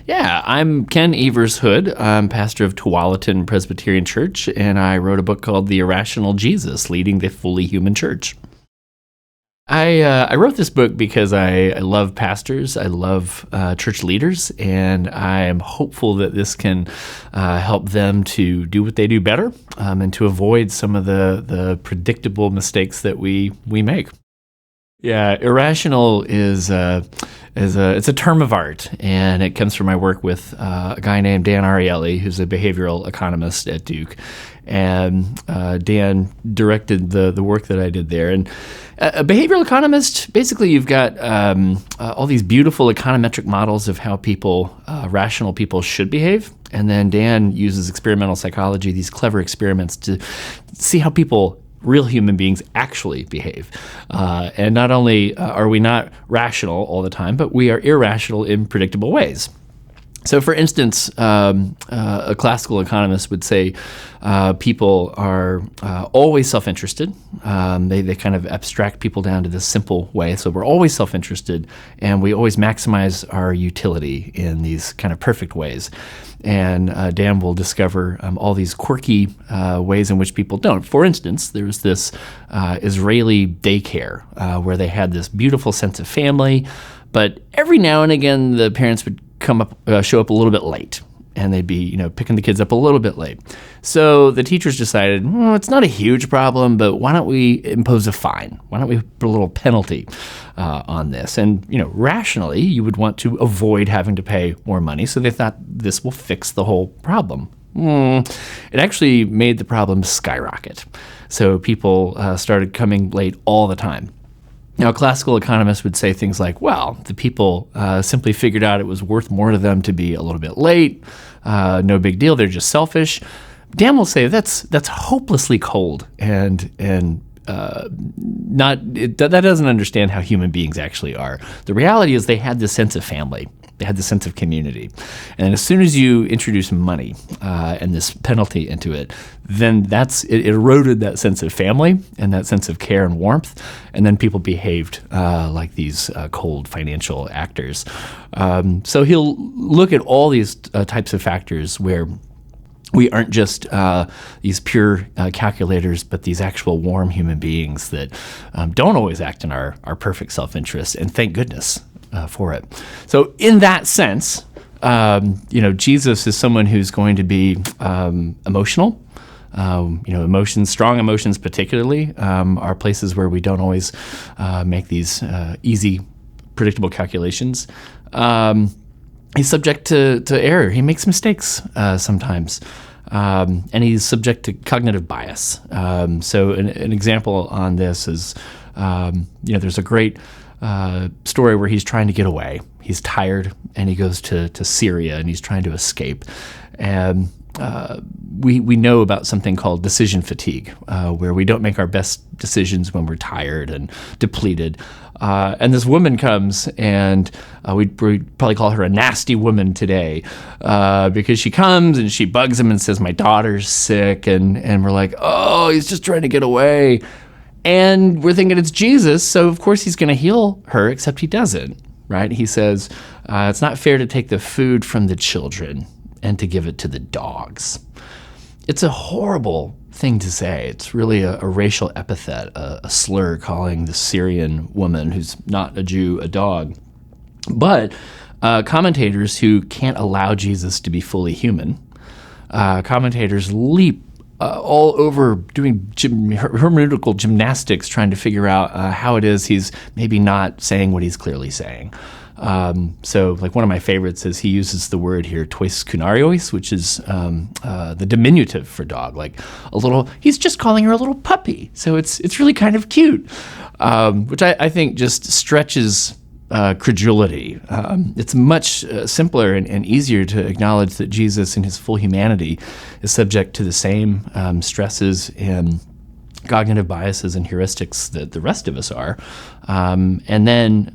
Yeah, I'm Ken Evers Hood. I'm pastor of Tualatin Presbyterian Church, and I wrote a book called The Irrational Jesus, Leading the Fully Human Church. I wrote this book because I love pastors, I love church leaders, and I am hopeful that this can help them to do what they do better and to avoid some of the predictable mistakes that we make. Yeah, irrational is it's a term of art, and it comes from my work with a guy named Dan Ariely, who's a behavioral economist at Duke. And Dan directed the work that I did there. And a behavioral economist, basically you've got all these beautiful econometric models of how rational people should behave. And then Dan uses experimental psychology, these clever experiments, to see how real human beings actually behave. And not only are we not rational all the time, but we are irrational in predictable ways. So, for instance, a classical economist would say people are always self-interested. They kind of abstract people down to this simple way. So we're always self-interested, and we always maximize our utility in these kind of perfect ways. And Dan will discover all these quirky ways in which people don't. For instance, there was this Israeli daycare where they had this beautiful sense of family, but every now and again the parents would show up a little bit late, and they'd be, picking the kids up a little bit late. So the teachers decided, it's not a huge problem, but why don't we impose a fine? Why don't we put a little penalty on this? And, rationally, you would want to avoid having to pay more money, so they thought this will fix the whole problem. It actually made the problem skyrocket. So people started coming late all the time. Now, classical economists would say things like, well, the people simply figured out it was worth more to them to be a little bit late. No big deal. They're just selfish. Dan will say that's hopelessly cold and that doesn't understand how human beings actually are. The reality is they had this sense of family. They had this sense of community. And as soon as you introduce money and this penalty into it, then it eroded that sense of family and that sense of care and warmth, and then people behaved like these cold financial actors. So he'll look at all these types of factors where we aren't just these pure calculators, but these actual warm human beings that don't always act in our perfect self-interest, and thank goodness for it. So in that sense, Jesus is someone who's going to be emotional. Emotions, strong emotions particularly, are places where we don't always make these easy, predictable calculations. He's subject to error. He makes mistakes sometimes. And he's subject to cognitive bias. So an example on this is, there's a great story where he's trying to get away. He's tired, and he goes to Syria, and he's trying to escape. And we know about something called decision fatigue, where we don't make our best decisions when we're tired and depleted. And this woman comes, and we'd probably call her a nasty woman today, because she comes and she bugs him and says, my daughter's sick, and we're like, oh, he's just trying to get away. And we're thinking it's Jesus, so of course he's going to heal her, except he doesn't, right? He says, it's not fair to take the food from the children and to give it to the dogs. It's a horrible thing to say. It's really a racial epithet, a slur, calling the Syrian woman who's not a Jew a dog. But commentators who can't allow Jesus to be fully human, commentators leap all over doing hermeneutical gymnastics, trying to figure out how it is he's maybe not saying what he's clearly saying. So like one of my favorites is he uses the word here, tois kunarios, which is the diminutive for dog, like he's just calling her a little puppy. So it's really kind of cute, which I think just stretches credulity. It's much simpler and easier to acknowledge that Jesus in his full humanity is subject to the same stresses and cognitive biases and heuristics that the rest of us are. And then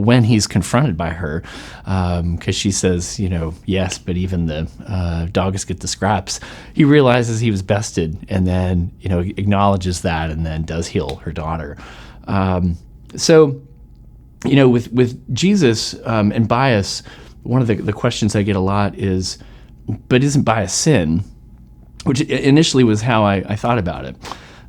when he's confronted by her, because she says, yes, but even the dogs get the scraps, he realizes he was bested, and then, acknowledges that, and then does heal her daughter. So with Jesus and bias, one of the questions I get a lot is, but isn't bias sin? Which initially was how I thought about it.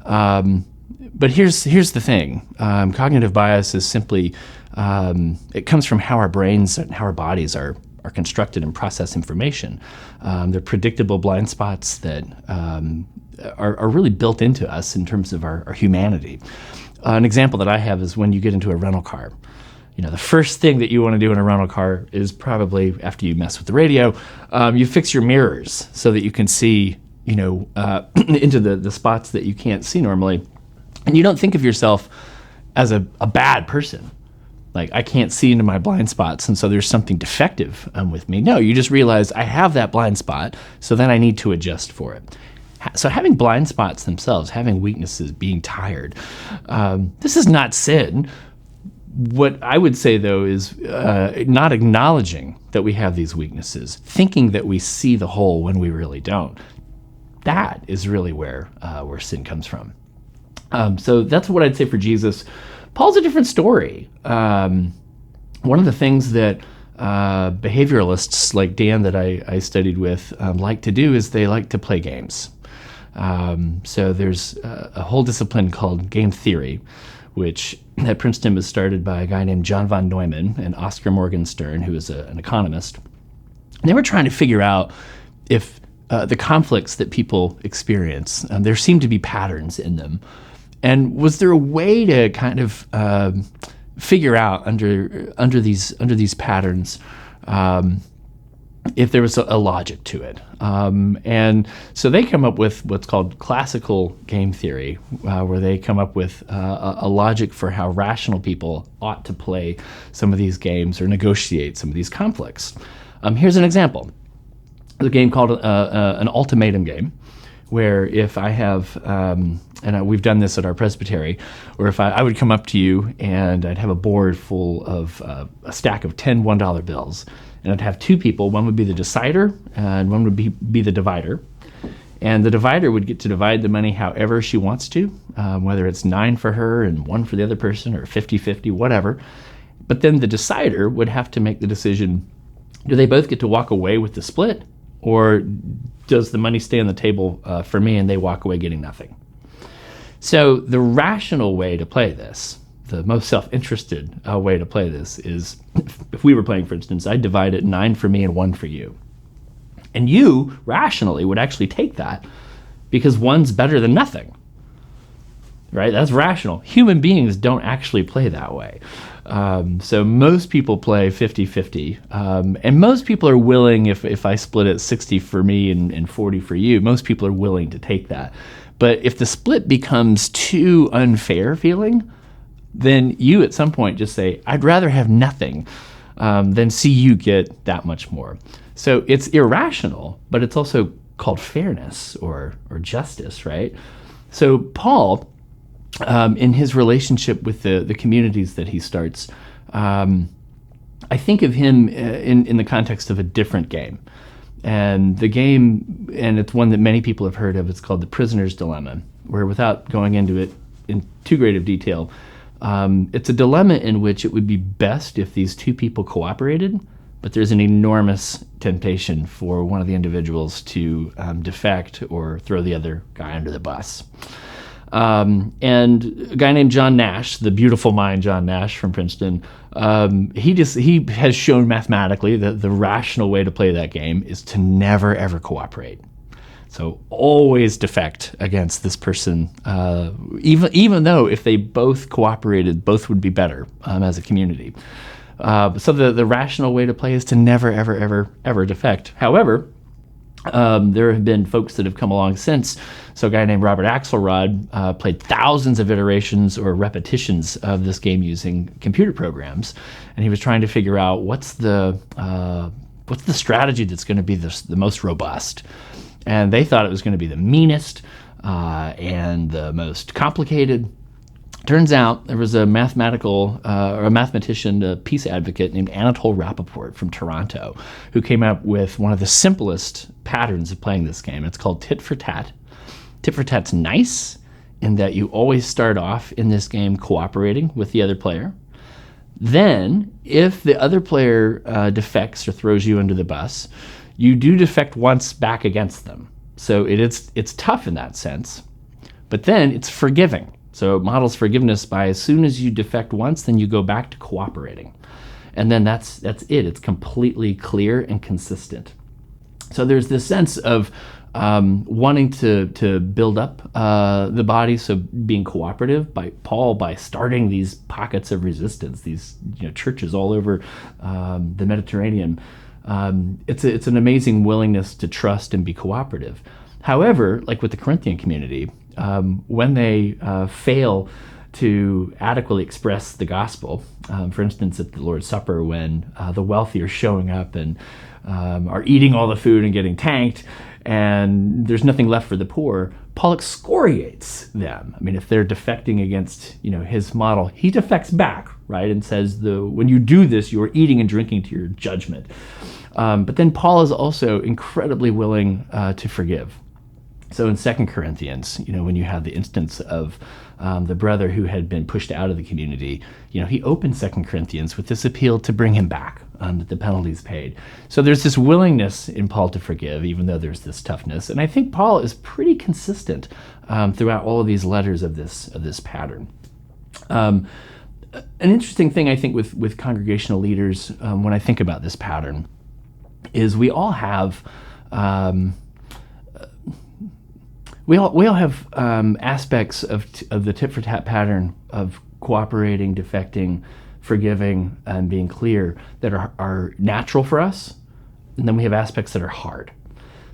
But here's the thing. Cognitive bias is simply, it comes from how our brains and how our bodies are constructed and process information. They're predictable blind spots that are really built into us in terms of our humanity. An example that I have is when you get into a rental car. The first thing that you want to do in a rental car is probably, after you mess with the radio, you fix your mirrors so that you can see, into the spots that you can't see normally. And you don't think of yourself as a bad person. Like, I can't see into my blind spots, and so there's something defective with me. No, you just realize I have that blind spot, so then I need to adjust for it. So having blind spots themselves, having weaknesses, being tired, this is not sin. What I would say, though, is not acknowledging that we have these weaknesses, thinking that we see the whole when we really don't. That is really where sin comes from. So that's what I'd say for Jesus. Paul's a different story. One of the things that behavioralists like Dan that I studied with like to do is they like to play games. So there's a whole discipline called game theory, which at Princeton was started by a guy named John von Neumann and Oscar Morgenstern, who is an economist. And they were trying to figure out if the conflicts that people experience, there seem to be patterns in them. And was there a way to kind of figure out under these patterns if there was a logic to it? And so they come up with what's called classical game theory, where they come up with a logic for how rational people ought to play some of these games or negotiate some of these conflicts. Here's an example. The game called an Ultimatum Game, where if I have, we've done this at our presbytery, or if I would come up to you and I'd have a board full of a stack of 10 $1 bills, and I'd have two people. One would be the decider, and one would be the divider. And the divider would get to divide the money however she wants to, whether it's 9 for her and 1 for the other person, or 50-50, whatever. But then the decider would have to make the decision, do they both get to walk away with the split, or does the money stay on the table for me and they walk away getting nothing? So the rational way to play this, the most self-interested way to play this is, if we were playing, for instance, I'd divide it 9 for me and 1 for you. And you, rationally, would actually take that because 1's better than nothing. Right? That's rational. Human beings don't actually play that way. So most people play 50-50. And most people are willing, if I split it 60 for me and 40 for you, most people are willing to take that. But if the split becomes too unfair feeling, then you at some point just say, I'd rather have nothing than see you get that much more. So it's irrational, but it's also called fairness or justice, right? So Paul, in his relationship with the communities that he starts, I think of him in the context of a different game. And the game, and it's one that many people have heard of, it's called the prisoner's dilemma, where, without going into it in too great of detail, it's a dilemma in which it would be best if these two people cooperated, but there's an enormous temptation for one of the individuals to defect or throw the other guy under the bus. And a guy named John Nash, the beautiful mind John Nash from Princeton, he has shown mathematically that the rational way to play that game is to never, ever cooperate. So always defect against this person, even though if they both cooperated, both would be better as a community. So the rational way to play is to never, ever, ever, ever defect. However, there have been folks that have come along since. So a guy named Robert Axelrod played thousands of iterations or repetitions of this game using computer programs, and he was trying to figure out what's the strategy that's going to be the most robust. And they thought it was going to be the meanest and the most complicated. Turns out there was a mathematician, a peace advocate named Anatole Rappaport from Toronto, who came up with one of the simplest patterns of playing this game. It's called tit for tat. Tit for tat's nice in that you always start off in this game cooperating with the other player. Then, if the other player defects or throws you under the bus, you do defect once back against them. So it's tough in that sense, but then it's forgiving. So it models forgiveness by as soon as you defect once, then you go back to cooperating. And then that's it. It's completely clear and consistent. So there's this sense of wanting to build up the body, so being cooperative by Paul by starting these pockets of resistance, these churches all over the Mediterranean. It's an amazing willingness to trust and be cooperative. However, like with the Corinthian community, when they fail to adequately express the gospel, for instance, at the Lord's Supper, when the wealthy are showing up and are eating all the food and getting tanked, and there's nothing left for the poor, Paul excoriates them. I mean, if they're defecting against his model, he defects back, right, and says, when you do this, you are eating and drinking to your judgment. But then Paul is also incredibly willing to forgive. So in 2 Corinthians, when you have the instance of the brother who had been pushed out of the community, he opened 2 Corinthians with this appeal to bring him back, that the penalty's paid. So there's this willingness in Paul to forgive, even though there's this toughness. And I think Paul is pretty consistent throughout all of these letters of this pattern. An interesting thing I think with congregational leaders, when I think about this pattern, is we all have aspects of the tit for tat pattern of cooperating, defecting, forgiving, and being clear that are natural for us, and then we have aspects that are hard.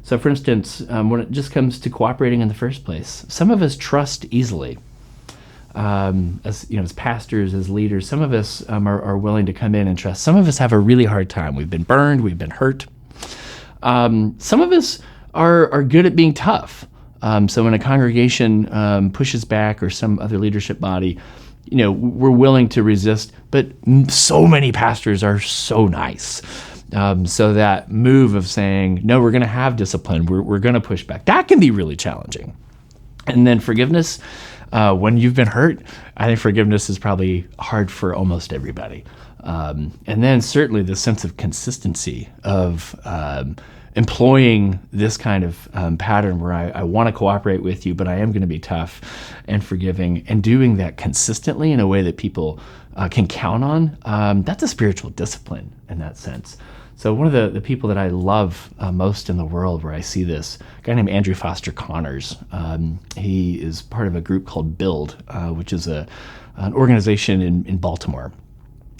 So, for instance, when it just comes to cooperating in the first place, some of us trust easily. As pastors, as leaders, some of us are willing to come in and trust. Some of us have a really hard time. We've been burned. We've been hurt. Some of us are good at being tough. So when a congregation pushes back, or some other leadership body, we're willing to resist. But so many pastors are so nice. So that move of saying, no, we're going to have discipline. We're going to push back. That can be really challenging. And then forgiveness. When you've been hurt, I think forgiveness is probably hard for almost everybody. And then certainly the sense of consistency of employing this kind of pattern where I want to cooperate with you, but I am going to be tough and forgiving, and doing that consistently in a way that people can count on. That's a spiritual discipline in that sense. So one of the people that I love most in the world where I see this, a guy named Andrew Foster Connors. He is part of a group called Build, which is an organization in Baltimore.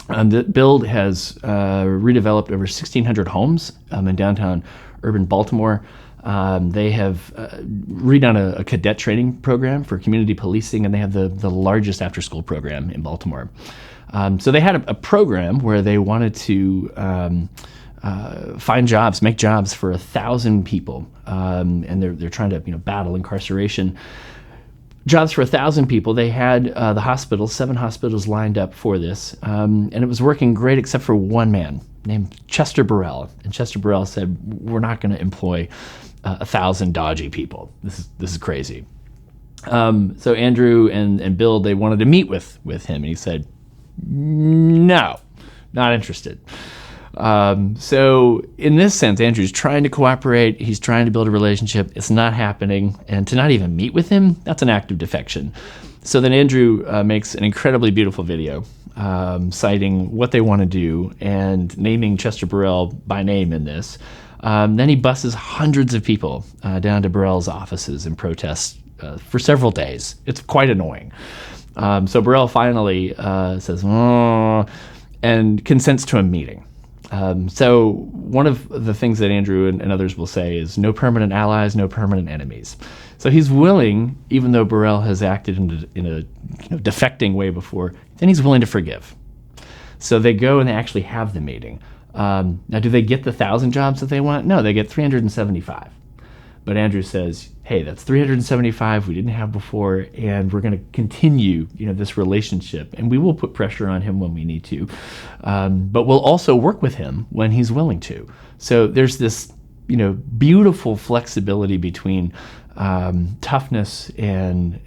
The Build has redeveloped over 1,600 homes in downtown urban Baltimore. They have redone a cadet training program for community policing, and they have the largest after-school program in Baltimore. So they had a program where they wanted to find jobs, make jobs for 1,000 people, and they're trying to battle incarceration. Jobs for 1,000 people. They had the hospitals, 7 hospitals lined up for this, and it was working great except for one man named Chester Burrell. And Chester Burrell said, "We're not going to employ 1,000 dodgy people. This is crazy." So Andrew and Bill, they wanted to meet with him, and he said, "No, not interested." So in this sense, Andrew's trying to cooperate. He's trying to build a relationship. It's not happening. And to not even meet with him, that's an act of defection. So then Andrew makes an incredibly beautiful video citing what they want to do and naming Chester Burrell by name in this. Then he buses hundreds of people down to Burrell's offices and protests for several days. It's quite annoying. So Burrell finally says, "Oh," and consents to a meeting. So one of the things that Andrew and others will say is no permanent allies, no permanent enemies. So he's willing, even though Burrell has acted in a defecting way before, then he's willing to forgive. So they go and they actually have the meeting. Now, do they get the 1,000 jobs that they want? No, they get 375. But Andrew says, hey, that's 375 we didn't have before, and we're going to continue, this relationship, and we will put pressure on him when we need to, but we'll also work with him when he's willing to. So there's this, beautiful flexibility between toughness and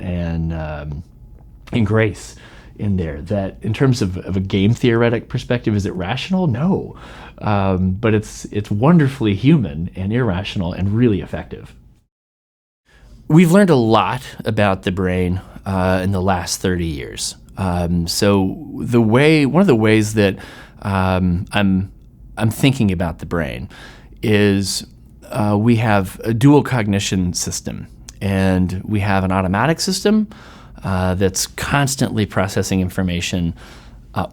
grace in there that, in terms of a game theoretic perspective, is it rational? No. But it's wonderfully human and irrational and really effective. We've learned a lot about the brain in the last 30 years. So one of the ways that I'm thinking about the brain is we have a dual cognition system, and we have an automatic system that's constantly processing information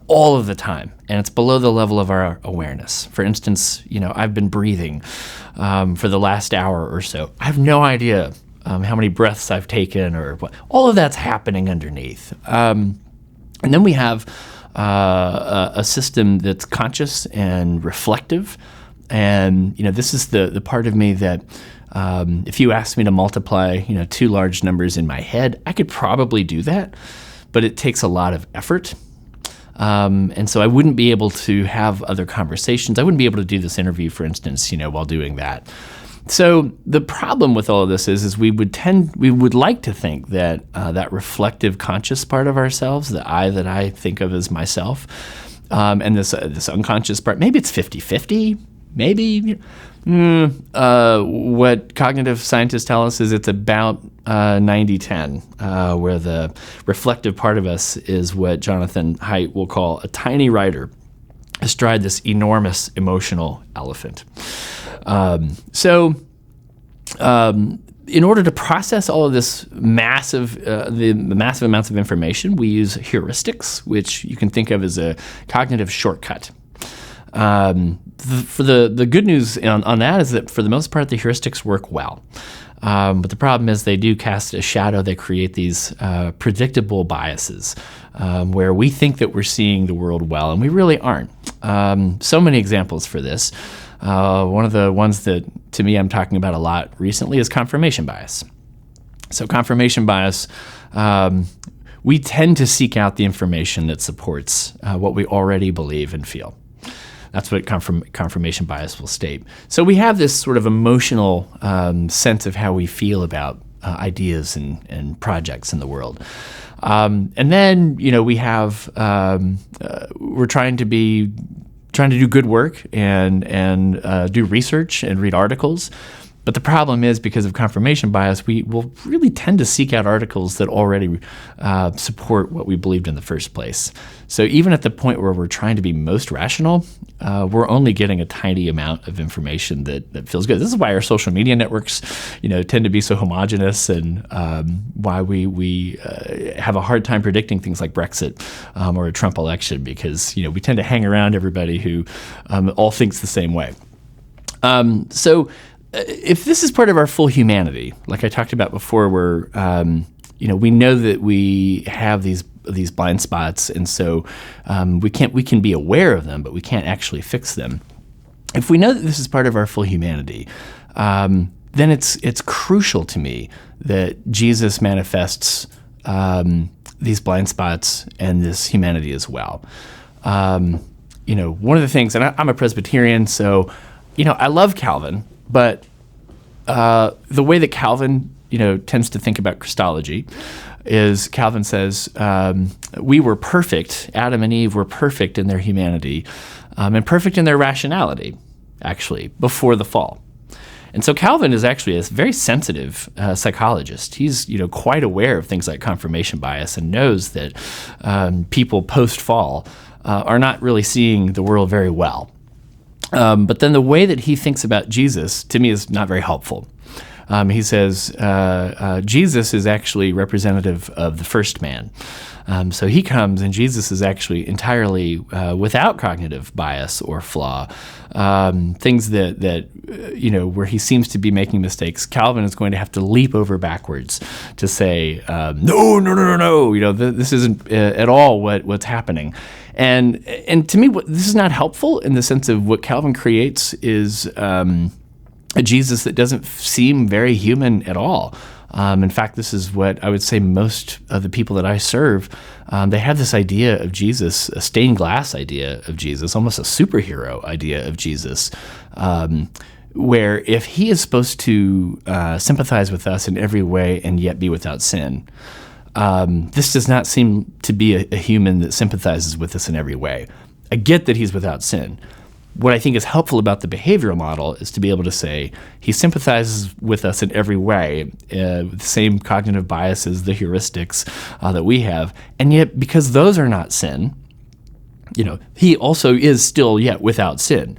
all of the time, and it's below the level of our awareness. For instance, I've been breathing for the last hour or so. I have no idea how many breaths I've taken or what. All of that's happening underneath. And then we have a system that's conscious and reflective. And this is the part of me that if you asked me to multiply two large numbers in my head, I could probably do that, but it takes a lot of effort. And so I wouldn't be able to have other conversations. I wouldn't be able to do this interview, for instance, while doing that. So the problem with all of this is we would like to think that that reflective, conscious part of ourselves, the I that I think of as myself, and this unconscious part, maybe it's 50-50, maybe. What cognitive scientists tell us is it's about 90-10, where the reflective part of us is what Jonathan Haidt will call a tiny rider astride this enormous emotional elephant. In order to process all of this the massive amounts of information, we use heuristics, which you can think of as a cognitive shortcut. For the good news on that is that for the most part, the heuristics work well. But the problem is they do cast a shadow. They create these predictable biases where we think that we're seeing the world well, and we really aren't. So many examples for this. One of the ones that, to me, I'm talking about a lot recently is confirmation bias. So confirmation bias, we tend to seek out the information that supports what we already believe and feel. That's what confirmation bias will state. So we have this sort of emotional sense of how we feel about ideas and projects in the world. And then, we have, we're trying to do good work and do research and read articles. But the problem is, because of confirmation bias, we will really tend to seek out articles that already support what we believed in the first place. So even at the point where we're trying to be most rational, we're only getting a tiny amount of information that feels good. This is why our social media networks, tend to be so homogenous, and why we have a hard time predicting things like Brexit or a Trump election, because we tend to hang around everybody who all thinks the same way. If this is part of our full humanity, like I talked about before, where we know that we have these blind spots, and so we can be aware of them, but we can't actually fix them. If we know that this is part of our full humanity, then it's crucial to me that Jesus manifests these blind spots and this humanity as well. One of the things, and I'm a Presbyterian, so I love Calvin. But the way that Calvin, tends to think about Christology is Calvin says we were perfect. Adam and Eve were perfect in their humanity and perfect in their rationality, actually, before the fall. And so Calvin is actually a very sensitive psychologist. He's quite aware of things like confirmation bias and knows that people post-fall are not really seeing the world very well. But then the way that he thinks about Jesus, to me, is not very helpful. He says Jesus is actually representative of the first man. So he comes, and Jesus is actually entirely without cognitive bias or flaw. Things that where he seems to be making mistakes, Calvin is going to have to leap over backwards to say, no. This isn't at all what's happening. And to me, this is not helpful in the sense of what Calvin creates is a Jesus that doesn't seem very human at all. In fact, this is what I would say most of the people that I serve, they have this idea of Jesus, a stained glass idea of Jesus, almost a superhero idea of Jesus, where if he is supposed to sympathize with us in every way and yet be without sin, this does not seem to be a human that sympathizes with us in every way. I get that he's without sin. What I think is helpful about the behavioral model is to be able to say he sympathizes with us in every way, with the same cognitive biases, the heuristics that we have, and yet because those are not sin, he also is still yet without sin.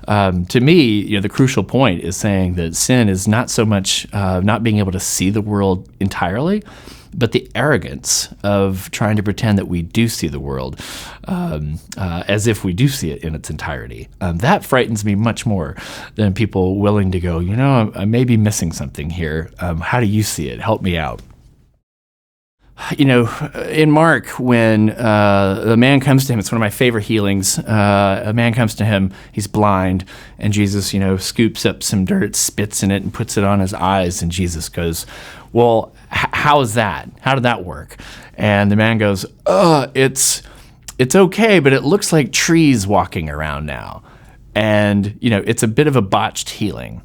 To me, the crucial point is saying that sin is not so much not being able to see the world entirely, but the arrogance of trying to pretend that we do see the world as if we do see it in its entirety. That frightens me much more than people willing to go, I may be missing something here. How do you see it? Help me out. In Mark, when a man comes to him, it's one of my favorite healings. A man comes to him, he's blind, and Jesus, scoops up some dirt, spits in it, and puts it on his eyes. And Jesus goes, well, how is that? How did that work? And the man goes, it's okay, but it looks like trees walking around now. And, it's a bit of a botched healing.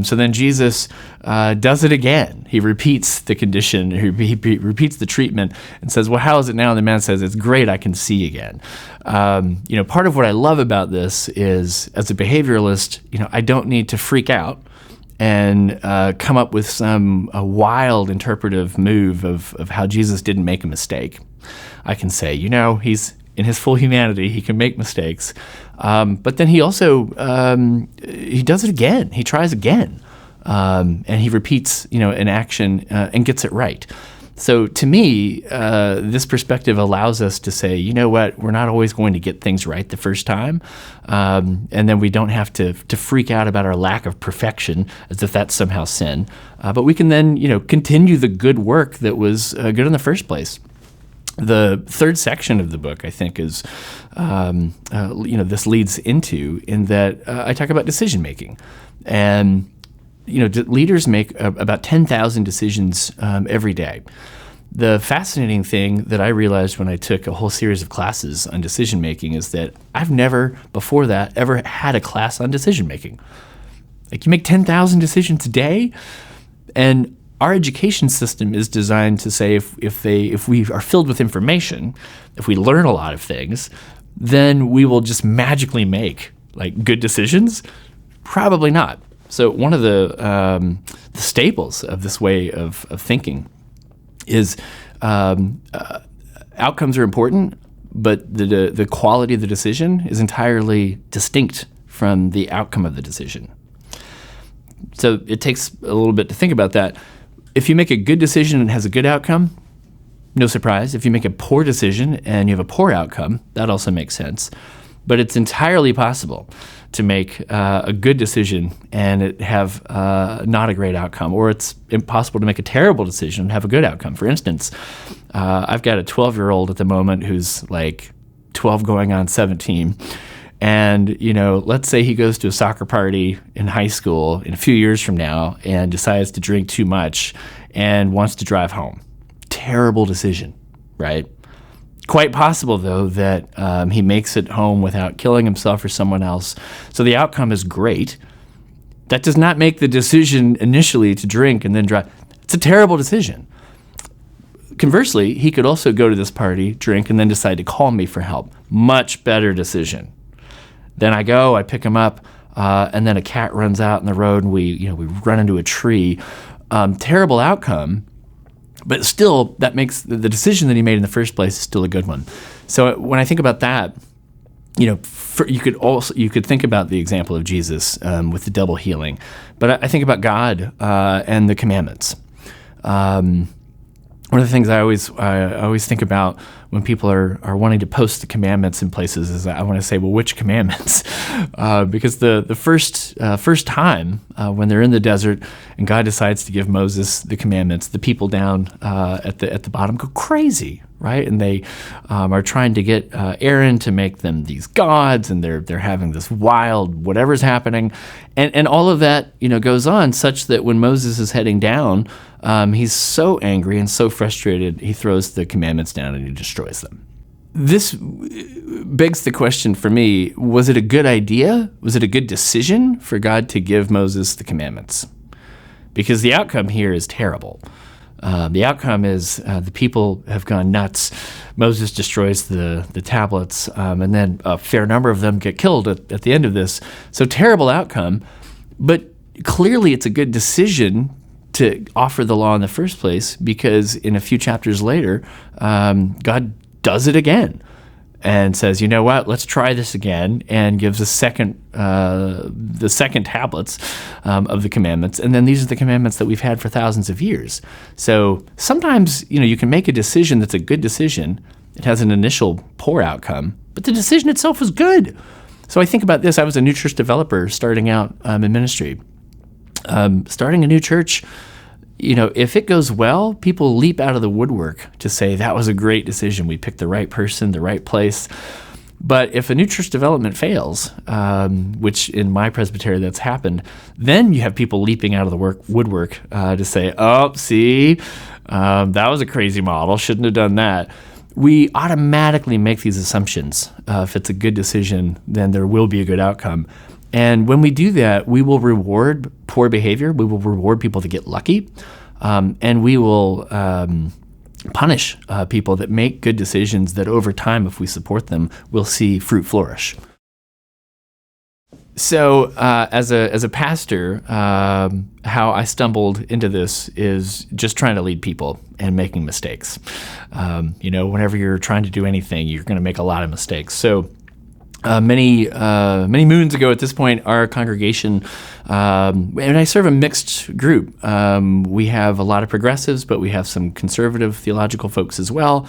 So then Jesus does it again. He repeats the condition, he repeats the treatment and says, well, how is it now? And the man says, it's great, I can see again. Part of what I love about this is, as a behavioralist, I don't need to freak out and come up with some wild interpretive move of how Jesus didn't make a mistake. I can say, he's in his full humanity, he can make mistakes. But then he also, he does it again. He tries again. And he repeats, an action and gets it right. So to me, this perspective allows us to say, we're not always going to get things right the first time. And then we don't have to freak out about our lack of perfection as if that's somehow sin. But we can then, continue the good work that was good in the first place. The third section of the book, I think, is, this leads into, in that I talk about decision making. And, leaders make about 10,000 decisions every day. The fascinating thing that I realized when I took a whole series of classes on decision making is that I've never, before that, ever had a class on decision making. Like, you make 10,000 decisions a day, and our education system is designed to say if we are filled with information, if we learn a lot of things, then we will just magically make good decisions. Probably not. So one of the staples of this way of thinking is outcomes are important, but the quality of the decision is entirely distinct from the outcome of the decision. So it takes a little bit to think about that. If you make a good decision and it has a good outcome, no surprise. If you make a poor decision and you have a poor outcome, that also makes sense. But it's entirely possible to make a good decision and it have not a great outcome, or it's impossible to make a terrible decision and have a good outcome. For instance, I've got a 12-year-old at the moment who's 12 going on 17. And, let's say he goes to a soccer party in high school in a few years from now and decides to drink too much and wants to drive home. Terrible decision, right? Quite possible, though, that he makes it home without killing himself or someone else. So the outcome is great. That does not make the decision initially to drink and then drive. It's a terrible decision. Conversely, he could also go to this party, drink, and then decide to call me for help. Much better decision. Then I go, I pick him up, and then a cat runs out in the road, and we run into a tree. Terrible outcome, but still, that makes the decision that he made in the first place is still a good one. So when I think about that, you could think about the example of Jesus with the double healing, but I think about God and the commandments. One of the things I always think about when people are wanting to post the commandments in places is I want to say, well, which commandments? Because the first time when they're in the desert and God decides to give Moses the commandments, the people down at the bottom go crazy, right? And they are trying to get Aaron to make them these gods, and they're having this wild whatever's happening, and all of that goes on such that when Moses is heading down, he's so angry and so frustrated, he throws the commandments down and he destroys them. This begs the question for me, was it a good idea? Was it a good decision for God to give Moses the commandments? Because the outcome here is terrible. The outcome is the people have gone nuts. Moses destroys the tablets, and then a fair number of them get killed at the end of this. So terrible outcome, but clearly it's a good decision to offer the law in the first place, because in a few chapters later, God does it again and says, you know what, let's try this again, and gives the second tablets of the commandments. And then these are the commandments that we've had for thousands of years. So sometimes, you can make a decision that's a good decision. It has an initial poor outcome, but the decision itself was good. So I think about this. I was a new church developer starting out in ministry. Starting a new church, if it goes well, people leap out of the woodwork to say that was a great decision. We picked the right person, the right place. But if a new church development fails, which in my presbytery that's happened, then you have people leaping out of the woodwork to say, oh, see, that was a crazy model, shouldn't have done that. We automatically make these assumptions. If it's a good decision, then there will be a good outcome. And when we do that, we will reward poor behavior. We will reward people that get lucky, and we will punish people that make good decisions that over time, if we support them, we'll see fruit flourish. So as a pastor, how I stumbled into this is just trying to lead people and making mistakes. Whenever you're trying to do anything, you're going to make a lot of mistakes. So many moons ago at this point, our congregation, and I serve a mixed group. We have a lot of progressives, but we have some conservative theological folks as well.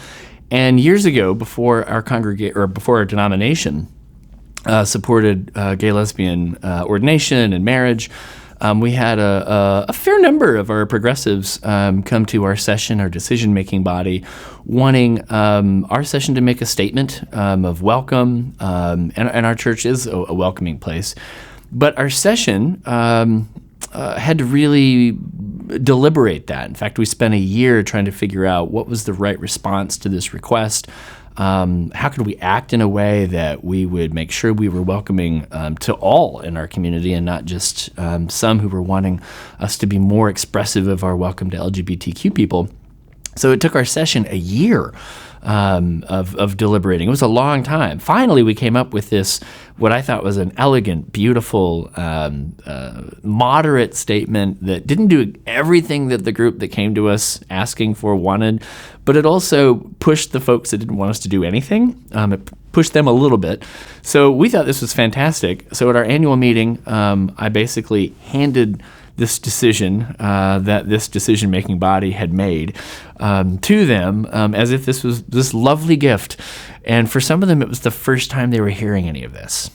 And years ago, before our before our denomination supported gay lesbian ordination and marriage, we had a fair number of our progressives come to our session, our decision-making body, wanting our session to make a statement of welcome, and our church is a welcoming place. But our session had to really deliberate that. In fact, we spent a year trying to figure out what was the right response to this request. How could we act in a way that we would make sure we were welcoming to all in our community, and not just some who were wanting us to be more expressive of our welcome to LGBTQ people. So it took our session a year of deliberating. It was a long time. Finally, we came up with this, what I thought was an elegant, beautiful, moderate statement that didn't do everything that the group that came to us asking for wanted, but it also pushed the folks that didn't want us to do anything. It pushed them a little bit. So we thought this was fantastic. So at our annual meeting, I basically handed this decision that this decision-making body had made to them as if this was this lovely gift. And for some of them, it was the first time they were hearing any of this.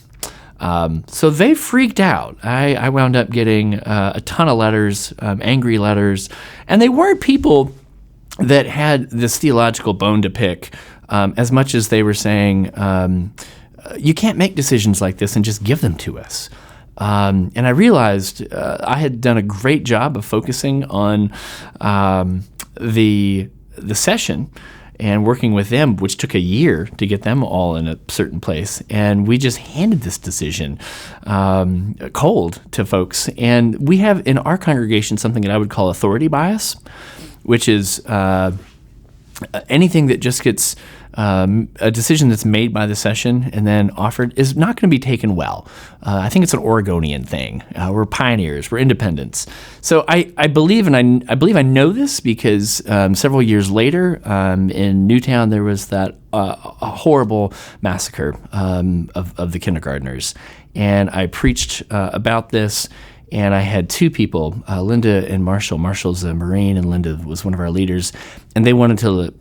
So they freaked out. I wound up getting a ton of letters, angry letters, and they weren't people that had this theological bone to pick as much as they were saying, you can't make decisions like this and just give them to us. And I realized I had done a great job of focusing on the session and working with them, which took a year to get them all in a certain place. And we just handed this decision cold to folks. And we have in our congregation something that I would call authority bias, which is anything that just gets a decision that's made by the session and then offered is not going to be taken well. I think it's an Oregonian thing. We're pioneers. We're independents. So I believe, and I believe I know this because several years later in Newtown there was that a horrible massacre of the kindergartners, and I preached about this. And I had two people, Linda and Marshall. Marshall's a Marine, and Linda was one of our leaders. And they wanted to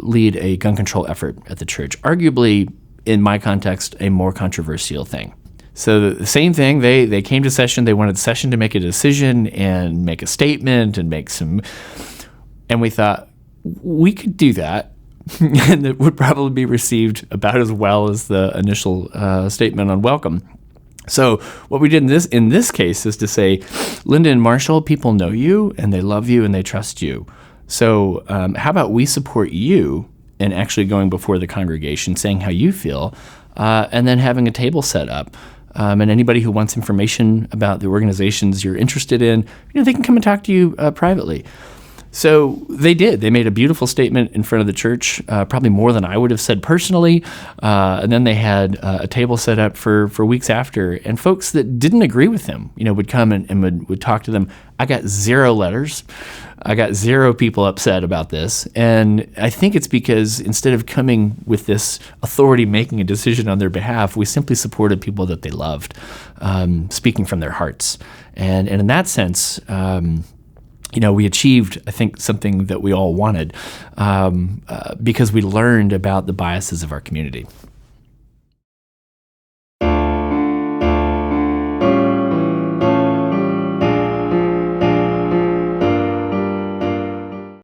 lead a gun control effort at the church, arguably, in my context, a more controversial thing. So the same thing, they came to session. They wanted session to make a decision and make a statement and make some... And we thought, we could do that. And it would probably be received about as well as the initial statement on welcome. So what we did in this case is to say, Linda and Marshall, people know you and they love you and they trust you. So how about we support you in actually going before the congregation, saying how you feel, and then having a table set up. And anybody who wants information about the organizations you're interested in, they can come and talk to you privately. So they did. They made a beautiful statement in front of the church, probably more than I would have said personally. And then they had a table set up for weeks after. And folks that didn't agree with them, would come and would talk to them. I got 0 letters. I got 0 people upset about this. And I think it's because instead of coming with this authority making a decision on their behalf, we simply supported people that they loved, speaking from their hearts. And in that sense, we achieved, I think, something that we all wanted because we learned about the biases of our community.